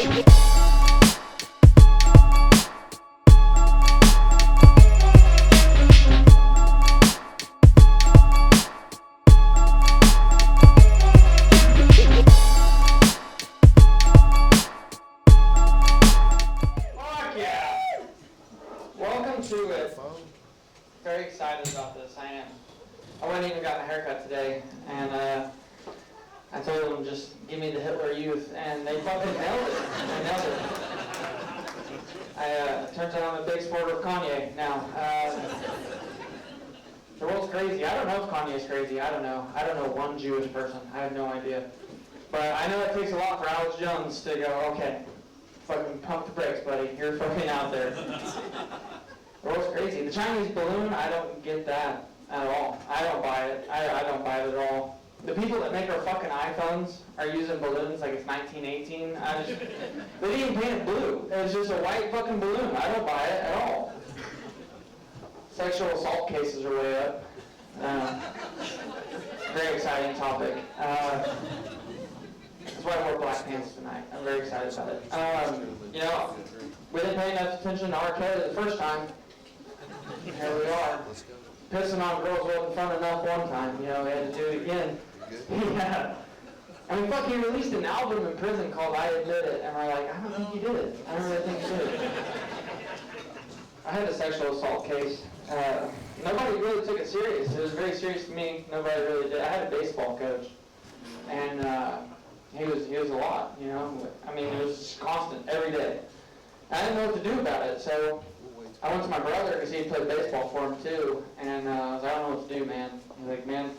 Very excited about this. I am. I went in and got my haircut today, and I told them just give me the Hitler Youth, and they fucking nailed it. They nailed it. Turns out I'm a big supporter of Kanye now. The world's crazy. I don't know if Kanye's crazy. I don't know. I don't know one Jewish person. I have no idea. But I know it takes a lot for Alex Jones to go, okay, fucking pump the brakes, buddy. You're fucking out there. The world's crazy. The Chinese balloon, I don't get that at all. I don't buy it. I don't buy it at all. The people that make our fucking iPhones are using balloons like it's 1918. They didn't even paint it blue. It was just a white fucking balloon. I don't buy it at all. Sexual assault cases are way up. Very exciting topic. That's why I wore black pants tonight. I'm very excited about it. We didn't pay enough attention to R. Kelly the first time. Here we are. Pissing on girls wasn't fun enough one time. We had to do it again. Yeah. I mean, fuck, he released an album in prison called I Admit It, and we're like, I don't think you did it. I don't really think you did it. I had a sexual assault case. Nobody really took it serious. It was very serious to me. Nobody really did. I had a baseball coach, and he was a lot, I mean, it was just constant every day. I didn't know what to do about it, so I went to my brother because he played baseball for him too, and I was like, I don't know what to do, man. He's like, man,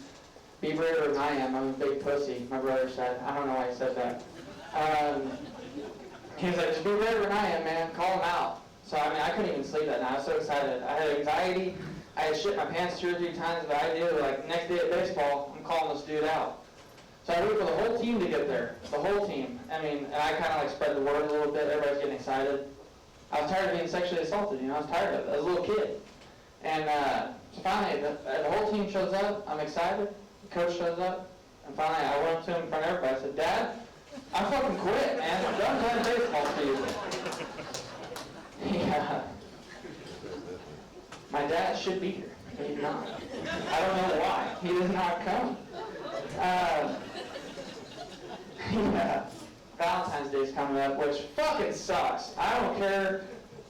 be braver than I am. I'm a big pussy, my brother said. I don't know why he said that. He's like, just be braver than I am, man. Call him out. So, I mean, I couldn't even sleep that night. I was so excited. I had anxiety. I had shit my pants 2 or 3 times, but I knew, like, next day at baseball, I'm calling this dude out. So I waited for the whole team to get there. The whole team. I mean, and I kind of, like, spread the word a little bit. Everybody's getting excited. I was tired of being sexually assaulted, I was tired of it. I was a little kid. And so finally, the whole team shows up. I'm excited. The coach shows up. And finally, I went up to him in front of everybody. I said, Dad, I fucking quit, man. I'm done playing baseball for you. Yeah. My dad should be here, but he's not. I don't know why. He does not come. Yeah. Valentine's Day's coming up, which fucking sucks. I don't care.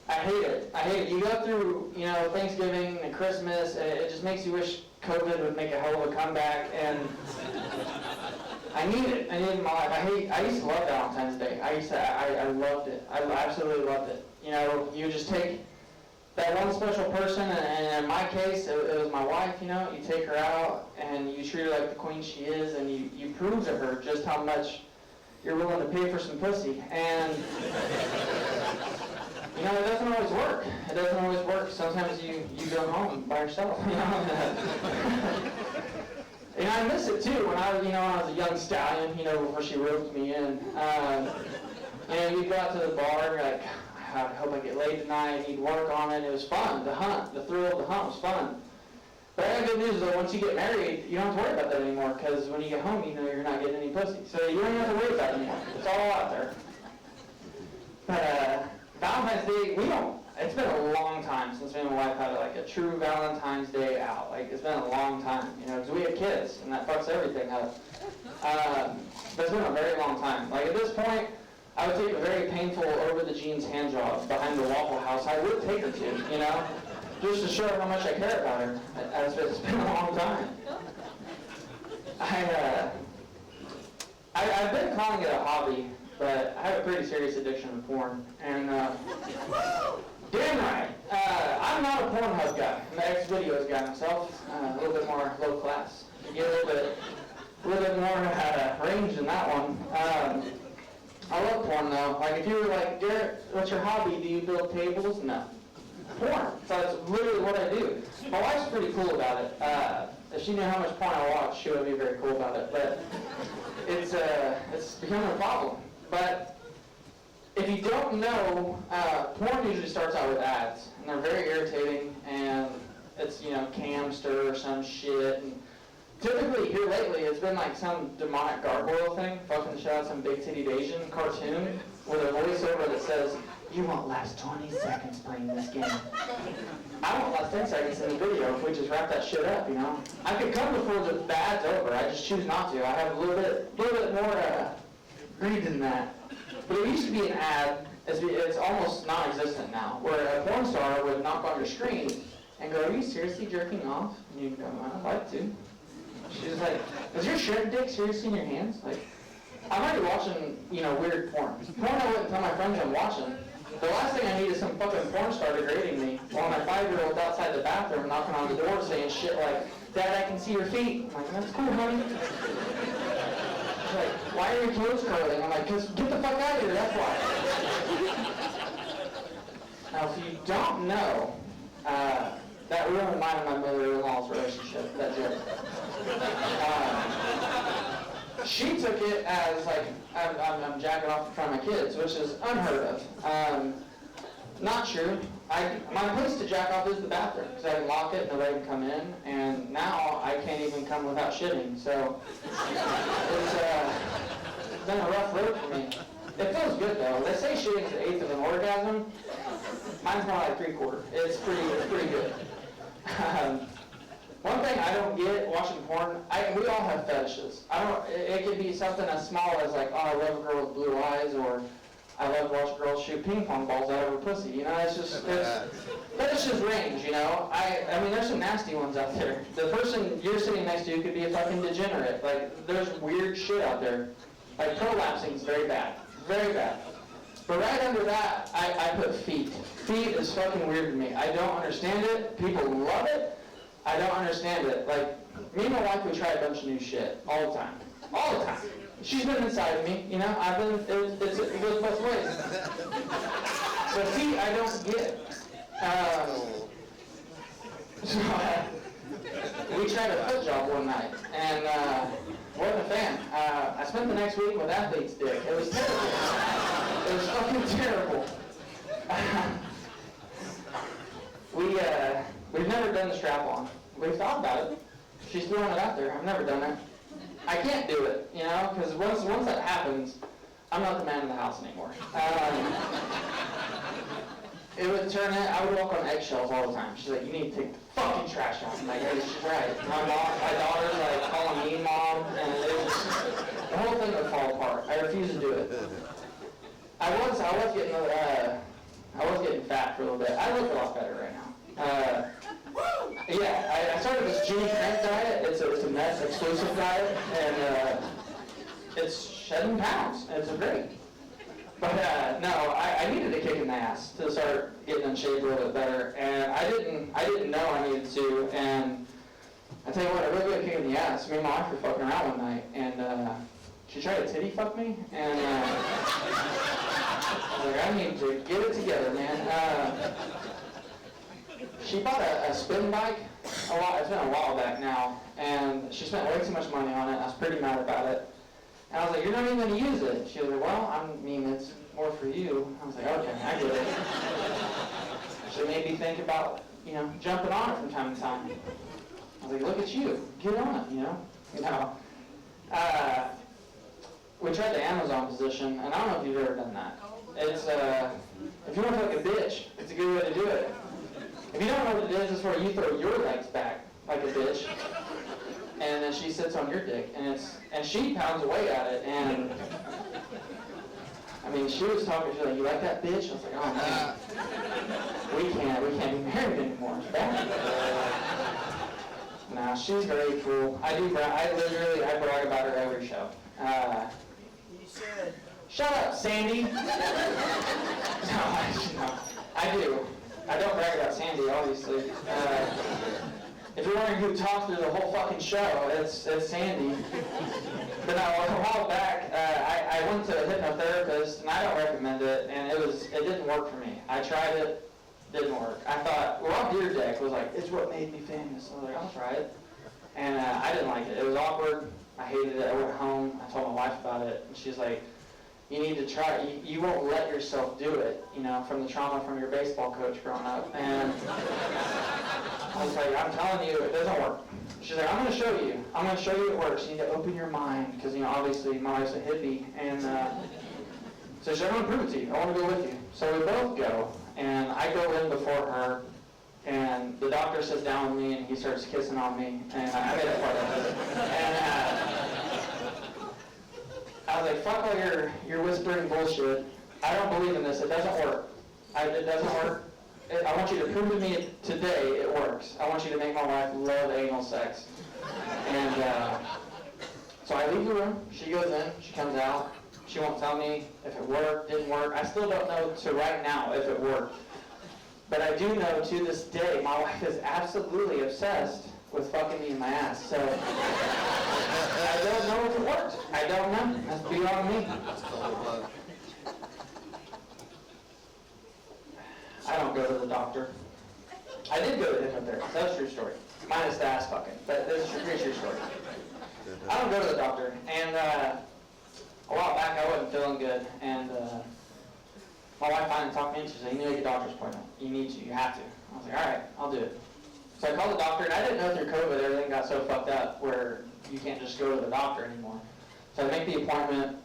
I hate it. I hate it. You go through, Thanksgiving and Christmas, and it just makes you wish COVID would make a hell of a comeback, and I need it. I need it in my life. I used to love Valentine's Day. I loved it. I absolutely loved it. You just take that one special person, and in my case, it was my wife, you take her out, and you treat her like the queen she is, and you prove to her just how much you're willing to pay for some pussy. And, it doesn't always work. It doesn't always work. Sometimes you go home by yourself, And I miss it too when I was a young stallion, before she roped me in. You go out to the bar, and you're like, I hope I get laid tonight, I need work on it. It was fun. The hunt, the thrill of the hunt was fun. But I got good news though, once you get married, you don't have to worry about that anymore, because when you get home, you're not getting any pussy. So you don't have to worry about it anymore. It's all out there. But Valentine's Day, it's been a long time since me and my wife had like a true Valentine's Day out. Like, it's been a long time, because we have kids, and that fucks everything up. But it's been a very long time. Like, at this point, I would take a very painful over-the-jeans hand job behind the Waffle House. I would take her to, just to show her how much I care about her. It's been a long time. I've been calling it a hobby, but I have a pretty serious addiction to porn. And, damn right, I'm not a Pornhub guy. I'm an X-Videos guy myself. A little bit more low class. You get a little bit more range than that one. I love porn though. Like, if you were like, Garrett, what's your hobby? Do you build tables? No. Porn. So that's literally what I do. My wife's pretty cool about it. If she knew how much porn I watch, she would be very cool about it. But it's becoming a problem. But if you don't know, porn usually starts out with ads, and they're very irritating. And it's Camster or some shit. And typically here lately, it's been like some demonic gargoyle thing, fucking the shit out of some big-titted Asian cartoon with a voiceover that says, "You won't last 20 seconds playing this game." I won't last 10 seconds in the video if we just wrap that shit up, you know? I could come before the bad's over. I just choose not to. I have a little bit more greed than that. But it used to be an ad. It's almost non-existent now, where a porn star would knock on your screen and go, "Are you seriously jerking off?" And you'd go, "I'd like to." She's like, "Is your shrimp dick seriously in your hands?" Like, I'm already watching, weird porn. Porn I wouldn't tell my friends I'm watching. The last thing I need is some fucking porn star degrading me while my 5-year-old's outside the bathroom knocking on the door saying shit like, "Dad, I can see your feet." I'm like, "That's cool, honey." She's like, "Why are your toes curling?" I'm like, "'Cause get the fuck out of here, that's why." Now, if you don't know, that ruined mine and my mother-in-law's relationship, that joke. She took it as like, I'm jacking off in front of my kids, which is unheard of. Not true. My place to jack off is the bathroom, because I can lock it and nobody can come in, and now I can't even come without shitting, so it's been a rough road for me. It feels good though. They say shitting's an eighth of an orgasm. Mine's more like 3/4. It's pretty good. One thing I don't get watching porn, we all have fetishes. It could be something as small as like, oh, I love a girl with blue eyes, or I love to watch girls shoot ping pong balls out of her pussy. Fetishes range, I mean, there's some nasty ones out there. The person you're sitting next to could be a fucking degenerate. Like, there's weird shit out there. Like, prolapsing is very bad. Very bad. But right under that, I put feet. Feet is fucking weird to me. I don't understand it. People love it. I don't understand it. Like, me and my wife, we try a bunch of new shit all the time. All the time. She's been inside of me, it goes both ways. So feet, I don't get. We tried a foot job one night, and wasn't a fan. I spent the next week with athlete's dick. It was terrible. It was fucking terrible. We've never done the strap-on. We've thought about it. She's throwing it out there. I've never done it. I can't do it, because once that happens, I'm not the man of the house anymore. It would turn in, I would walk on eggshells all the time. She's like, "You need to take the fucking trash out." I'm like, "Hey, she's right." My daughter's like calling me mom, and the whole thing would fall apart. I refuse to do it. I was getting fat for a little bit. I look a lot better right now. I started this Jimmy Crank diet. It's a mess exclusive diet, and it's shedding pounds, and it's great. But no, I needed a kick in the ass to start getting in shape a little bit better, and I didn't know I needed to. And I tell you what, I really got a kick in the ass. Me and my wife were fucking around one night, and she tried to titty fuck me, and I was like, I need to get it together, man. She bought a spin bike it's been a while back now, and she spent way too much money on it. I was pretty mad about it. And I was like, "You're not even going to use it." She was like, "Well, it's more for you." I was like, "Okay, I get it." She made me think about, jumping on it from time to time. I was like, "Look at you, get on it, we tried the Amazon position, and I don't know if you've ever done that. It's, if you want to fuck a bitch, it's a good way to do it. If you don't know what it is, it's where you throw your legs back like a bitch, and then she sits on your dick, and she pounds away at it, and I mean, she was talking, she's like, "You like that bitch?" I was like, "Oh man, we can't be married anymore." It's bad. Nah, she's very cool. I brag about her every show. You should. Shut up, Sandy. No, I do. I don't brag about Sandy, obviously. If you're wondering who talked through the whole fucking show, it's Sandy. But no, a while back, I went to a hypnotherapist, and I don't recommend it, and it didn't work for me. I tried it, didn't work. I thought, Rob Deerdeck was like, "It's what made me famous." I was like, "I'll try it." And I didn't like it. It was awkward. I hated it. I went home. I told my wife about it, and she's like, you need to try. You won't let yourself do it, you know, from the trauma from your baseball coach growing up. And I was like, I'm telling you, it doesn't work. She's like, I'm going to show you. I'm going to show you it works. You need to open your mind, because, you know, obviously my wife's a hippie. And so she's like, I'm going to prove it to you. I want to go with you. So we both go, and I go in before her, and the doctor sits down with me, and he starts kissing on me, and I made that part of it. And I was like, fuck all your whispering bullshit. I don't believe in this. It doesn't work. It doesn't work. I want you to prove to me today it works. I want you to make my wife love anal sex. And so I leave the room. She goes in. She comes out. She won't tell me if it worked, didn't work. I still don't know to right now if it worked. But I do know to this day my wife is absolutely obsessed with fucking me in my ass. So I don't know if it worked. I don't know. That's beyond me. I don't go to the doctor. I did go to hypnotherapist. That's a true story. Minus the ass fucking. But this is a pretty true story. I don't go to the doctor. And a while back I wasn't feeling good. And my wife finally talked me into it. She said, you need to get a doctor's appointment. You need to. You have to. I was like, all right, I'll do it. So I called the doctor, and I didn't know through COVID everything got so fucked up where you can't just go to the doctor anymore. So I make the appointment,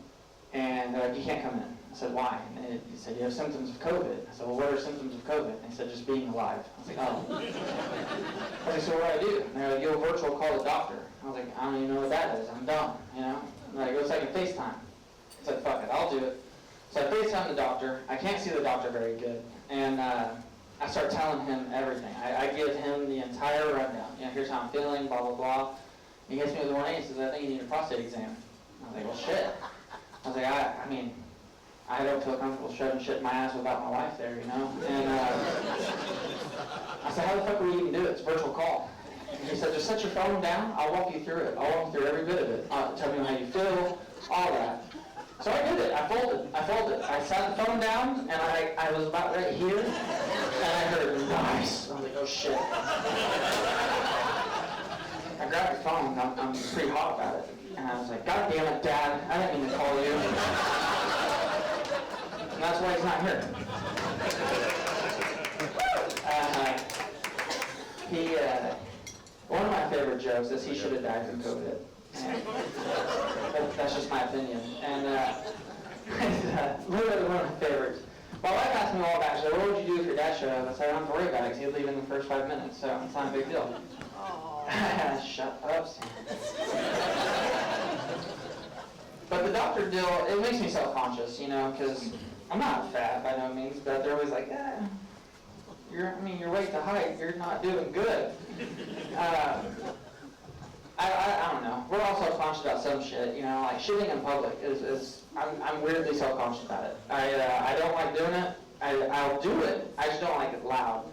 and they're like, you can't come in. I said, why? And he said, you have symptoms of COVID. I said, well, what are symptoms of COVID? And he said, just being alive. I was like, oh. I was like, so what do I do? And they're like, you'll virtual call the doctor. I was like, I don't even know what that is. I'm dumb, you know? And they're like, it's like a FaceTime. I said, fuck it, I'll do it. So I FaceTime the doctor. I can't see the doctor very good. And I start telling him everything. I give him the entire rundown. You know, here's how I'm feeling, blah, blah, blah. And he hits me with the 1A and says, I think you need a prostate exam. I was like, well, shit. I was like, I mean, I don't feel comfortable shoving shit in my ass without my wife there, you know? And I said, how the fuck will you even do it? It's a virtual call. And he said, just set your phone down. I'll walk you through it. I'll walk you through every bit of it. Tell me how you feel, all that. So I did it. I folded. I sat the phone down, and I was about right here, and I heard, nice. I was like, oh, shit. I grabbed the phone. I'm pretty hot about it. And I was like, God damn it, Dad. I didn't mean to call you. And that's why he's not here. One of my favorite jokes is he should have died from COVID. That's just my opinion. And literally one of my favorites. My wife asked me all about it. She said, what would you do if your dad showed up? I said, I don't have to worry about it because he'd leave in the first 5 minutes, so it's not a big deal. Shut up, Sam. But the doctor deal, it makes me self-conscious, you know, because I'm not fat by no means, but they're always like, your weight to height, you're not doing good. I don't know. We're all self-conscious about some shit, you know, like shitting in public is I'm weirdly self-conscious about it. I don't like doing it. I'll do it. I just don't like it loud.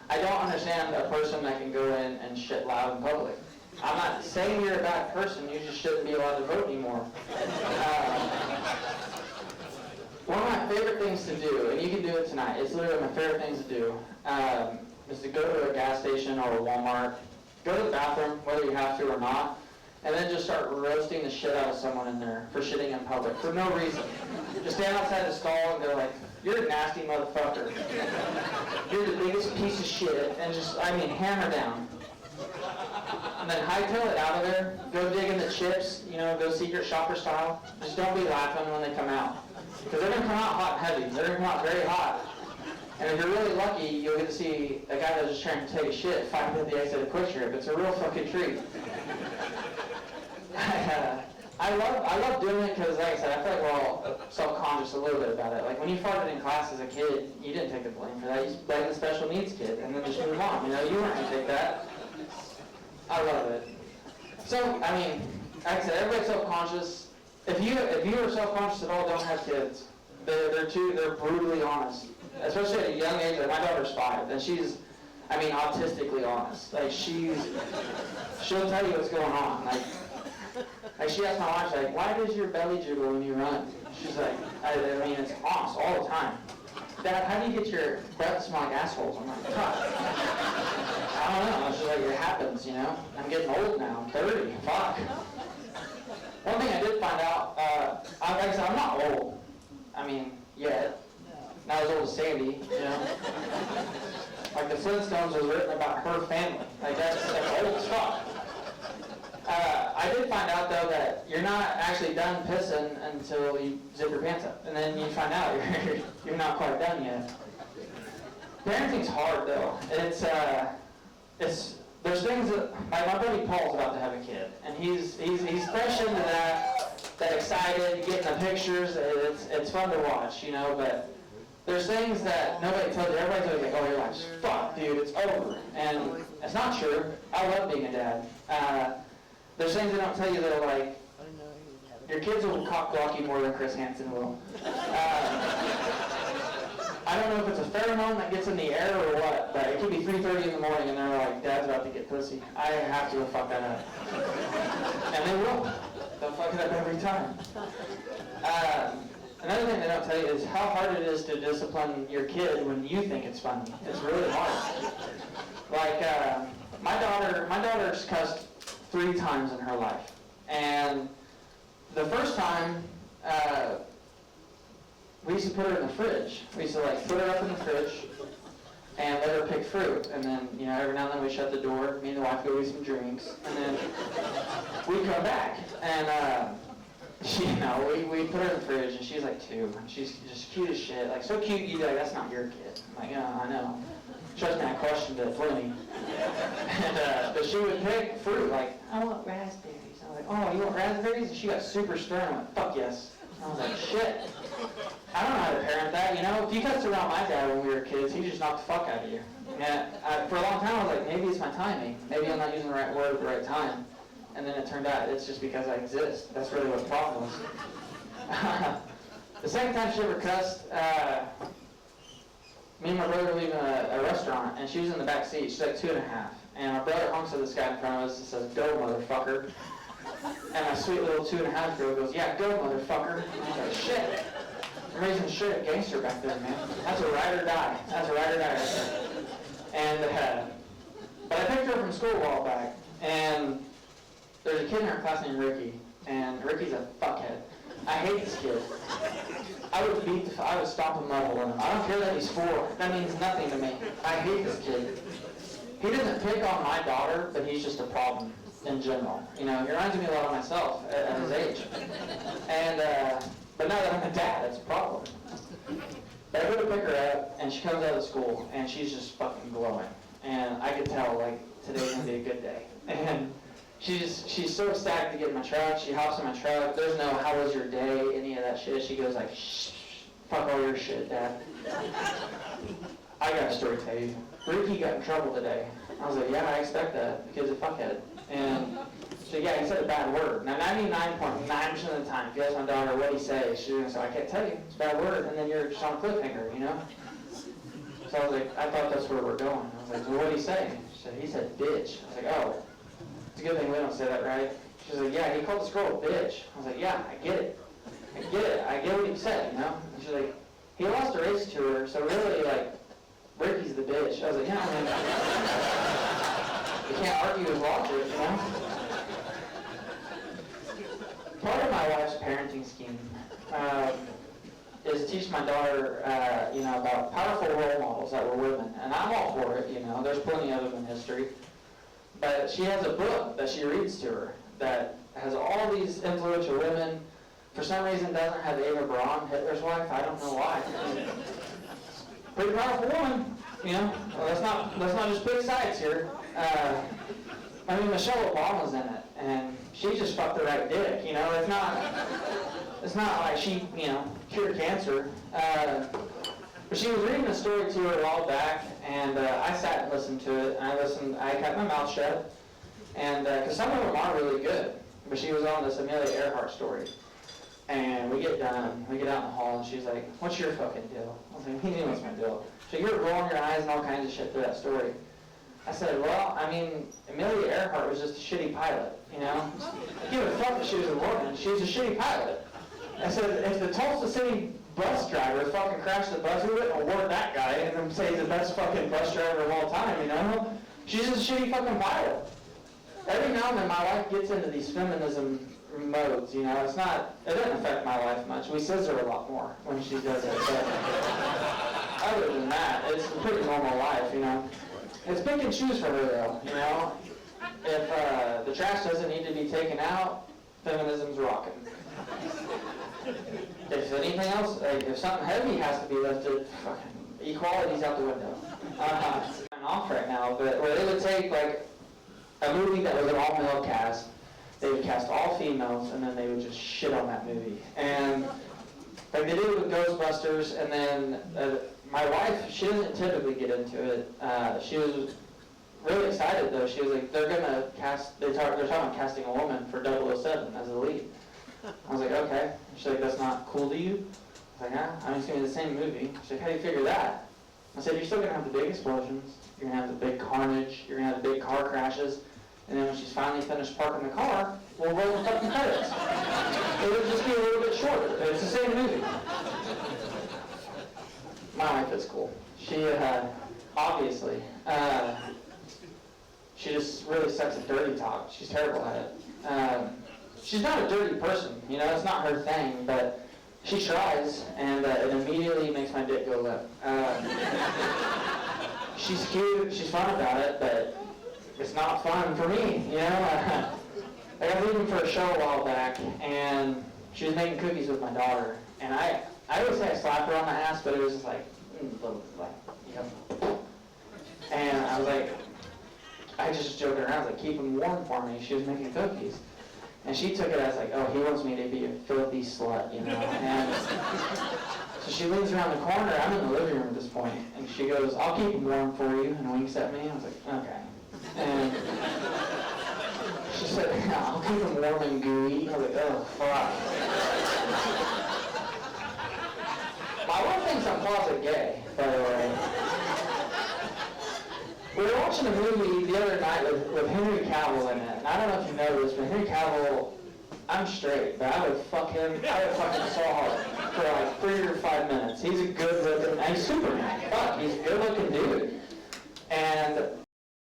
I don't understand a person that can go in and shit loud in public. I'm not saying you're a bad person. You just shouldn't be allowed to vote anymore. One of my favorite things to do, and you can do it tonight, it's literally my favorite things to do, is to go to a gas station or a Walmart, go to the bathroom, whether you have to or not, and then just start roasting the shit out of someone in there for shitting in public, for no reason. Just stand outside the stall and go like, you're a nasty motherfucker. You're the biggest piece of shit, and just, hammer down. And then hightail it out of there, go dig in the chips, you know, go secret shopper style. Just don't be laughing when they come out. Because they're going to come out hot and heavy. They're going to come out very hot. And if you're really lucky, you'll get to see a guy that's just trying to take a shit fighting at the exit of Quick Trip. It's a real fucking treat. I love doing it because, like I said, I feel like we're all self-conscious a little bit about it. Like when you farted in class as a kid, you didn't take the blame for that. You just blamed the special needs kid and then just move on. You know, you weren't going to take that. I love it. So, like I said, everybody's self-conscious. If you are self-conscious at all, don't have kids. They're brutally honest. Especially at a young age, like my daughter's 5, and she's, autistically honest. Like she'll tell you what's going on. Like she asked my wife, like, why does your belly jiggle when you run? She's like, it's honest all the time. Dad, how do you get your breath to smell like assholes? I'm like, fuck. I don't know. It's just like, it happens, you know? I'm getting old now. I'm 30. Fuck. One thing I did find out, like I said, I'm not old. I mean, yet. Not as old as Sandy, you know? Like the Flintstones was written about her family. Like that's old as fuck. I did find out though that you're not actually done pissing until you zip your pants up. And then you find out you're not quite done yet. Parenting's hard though. There's things that, like my buddy Paul's about to have a kid. And he's fresh into that excited, getting the pictures. It's fun to watch, you know, but there's things that nobody tells you. Everybody's always like, oh, your life's fucked, dude, it's over. And it's not true. I love being a dad. There's things they don't tell you that are like, your kids will cock block you more than Chris Hansen will. I don't know if it's a pheromone that gets in the air or what, but it could be 3:30 in the morning and they're like, Dad's about to get pussy. I have to fuck that up. And they will. They'll fuck it up every time. Another thing they don't tell you is how hard it is to discipline your kid when you think it's funny. It's really hard. Like, my daughter's cussed 3 times in her life. And the first time, we used to put her in the fridge. We used to like put her up in the fridge and let her pick fruit. And then, you know, every now and then we shut the door, me and the wife go eat some drinks, and then we come back. And, you know, we put her in the fridge, and she's like 2. And she's just cute as shit. Like, so cute, you'd be like, that's not your kid. I'm like, yeah, I know. Trust me, I questioned it plenty. And, but she would pick fruit, like, I want raspberries. I was like, oh, you want raspberries? And she got super stern and went, fuck yes. And I was like, shit. I don't know how to parent that, you know? If you cussed around my dad when we were kids, he just knocked the fuck out of you. And for a long time, I was like, maybe it's my timing. Maybe I'm not using the right word at the right time. And then it turned out it's just because I exist. That's really what the problem was. The second time she ever cussed, me and my brother were leaving a restaurant, and she was in the back seat. She's like 2.5. And my brother honks at this guy in front of us and says, go, motherfucker. And my sweet little 2.5-year-old goes, yeah, go, motherfucker. And I was like, shit. I'm raising shit gangster back there, man. That's a ride or die. That's a ride or die right there. And, but I picked her from school a while back, and there's a kid in our class named Ricky, and Ricky's a fuckhead. I hate this kid. I would stomp a mud hole in him. I don't care that he's 4. That means nothing to me. I hate this kid. He doesn't pick on my daughter, but he's just a problem in general. You know, he reminds me a lot of myself at his age. And, but now that I'm a dad, it's a problem. But I go to pick her up, and she comes out of school, and she's just fucking glowing. And I could tell, like, today's gonna be a good day. And she's so ecstatic to get in my truck. She hops in my truck. There's no, how was your day, any of that shit. She goes like, shh, fuck all your shit, Dad. I got a story to tell you. Ricky got in trouble today. I was like, yeah, I expect that. The kid's a fuckhead. And so yeah, he said a bad word. Now 99.9% of the time, if you ask my daughter what he says, she's going to say, I can't tell you. It's a bad word. And then you're just on a cliffhanger, you know? So I was like, I thought that's where we're going. I was like, well, what did he say? She said, he said bitch. I was like, oh. It's a good thing we don't say that, right? She's like, yeah, he called this girl a bitch. I was like, yeah, I get it. I get what he said, you know? And she's like, he lost a race to her, so really, like, Ricky's the bitch. I was like, yeah, I mean, you can't argue his logic, you know? Part of my wife's parenting scheme is to teach my daughter, you know, about powerful role models that were women. And I'm all for it, you know. There's plenty of them in history. But she has a book that she reads to her that has all these influential women. For some reason, doesn't have Eva Braun, Hitler's wife. I don't know why. Pretty powerful woman, you know. Well, let's not just pick sides here. I mean, Michelle Obama's in it, and she just fucked the right dick, you know. It's not like she, you know, cured cancer. But she was reading a story to her a while back, and I sat and listened to it. And I kept my mouth shut, and because some of them are really good. But she was on this Amelia Earhart story, and we get done. We get out in the hall, and she's like, "What's your fucking deal?" I was like, "What do you mean, what's my deal?" So you're rolling your eyes and all kinds of shit through that story. I said, well, I mean, Amelia Earhart was just a shitty pilot, you know? I give a fuck that she was a woman. She was a shitty pilot. I said, if the Tulsa City bus driver fucking crashed the bus, we wouldn't award that guy and then say he's the best fucking bus driver of all time, you know? She's just a shitty fucking pilot. Every now and then my wife gets into these feminism modes, you know. It doesn't affect my life much. We scissor a lot more when she does it, but other than that, it's a pretty normal life, you know. It's pick and choose for her, though, you know. If the trash doesn't need to be taken out, feminism's rocking. If anything else, like if something heavy has to be lifted, fucking equality's out the window. I'm off right now, but where they would take like a movie that was an all-male cast, they would cast all females, and then they would just shit on that movie. And like they did it with Ghostbusters, and then my wife, she doesn't typically get into it. She was really excited though. She was like, they're talking about casting a woman for 007 as the lead. I was like, okay. She's like, that's not cool to you? I was like, yeah, I mean, it's going to be the same movie. She's like, how do you figure that? I said, you're still going to have the big explosions. You're going to have the big carnage. You're going to have the big car crashes. And then when she's finally finished parking the car, we'll roll the fucking credits. It'll just be a little bit shorter. It's the same movie. My wife is cool. She, obviously, she just really sucks at dirty talk. She's terrible at it. She's not a dirty person, you know, it's not her thing, but she tries, and it immediately makes my dick go limp. She's cute, she's fun about it, but it's not fun for me, you know? Like I was leaving for a show a while back, and she was making cookies with my daughter, and I always say I slapped her on the ass, but it was just like, you know. And I was like, I just joking around, I was like, keep them warm for me. She was making cookies. And she took it as like, oh, he wants me to be a filthy slut, you know. And so she leans around the corner. I'm in the living room at this point, and she goes, I'll keep them warm for you, and winks at me. I was like, okay. And she said, I'll keep them warm and gooey. I was like, oh, fuck. My wife thinks I'm closet gay, by the way. We were watching a movie the other night with Henry Cavill in it, and I don't know if you know this, but Henry Cavill, I'm straight, but I would fuck him so hard for like 3 or 5 minutes. He's a good looking, and he's Superman. Fuck, he's a good looking dude.